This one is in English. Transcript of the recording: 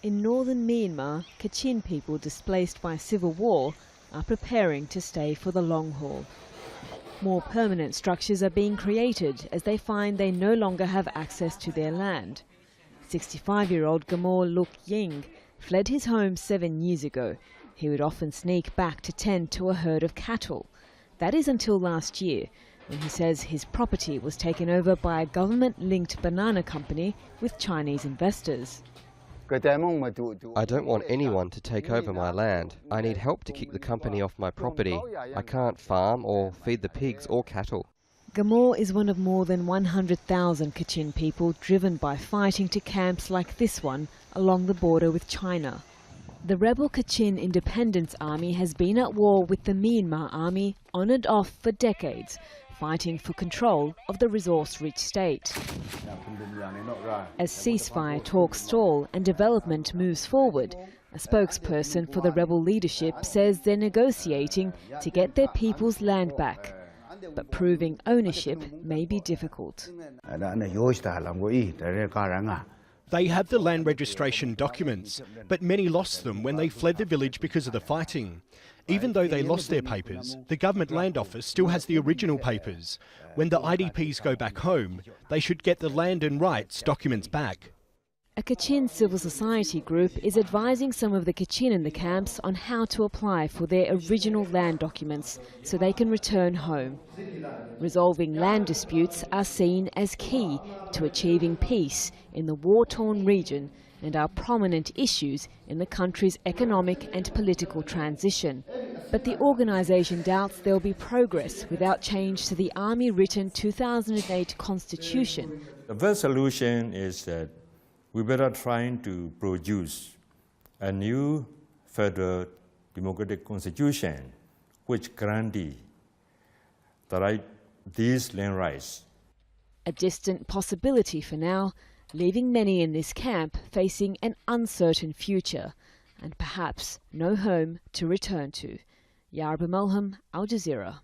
In northern Myanmar, Kachin people displaced by civil war are preparing to stay for the long haul. More permanent structures are being created as they find they no longer have access to their land. 65-year-old Gamor Luk Ying fled his home 7 years ago. He would often sneak back to tend to a herd of cattle. That is until last year, when he says his property was taken over by a government-linked banana company with Chinese investors. I don't want anyone to take over my land. I need help to keep the company off my property. I can't farm or feed the pigs or cattle. Gamor is one of more than 100,000 Kachin people driven by fighting to camps like this one along the border with China. The rebel Kachin Independence Army has been at war with the Myanmar Army on and off for decades, fighting for control of the resource-rich state. As ceasefire talks stall and development moves forward, a spokesperson for the rebel leadership says they're negotiating to get their people's land back. But proving ownership may be difficult. They have the land registration documents, but many lost them when they fled the village because of the fighting. Even though they lost their papers, the government land office still has the original papers. When the IDPs go back home, they should get the land and rights documents back. A Kachin civil society group is advising some of the Kachin in the camps on how to apply for their original land documents so they can return home. Resolving land disputes are seen as key to achieving peace in the war-torn region and are prominent issues in the country's economic and political transition. But the organisation doubts there will be progress without change to the army-written 2008 constitution. The best solution is that we better try to produce a new federal democratic constitution which guarantees these land rights. A distant possibility for now, leaving many in this camp facing an uncertain future and perhaps no home to return to. Yarba Mulham, Al Jazeera.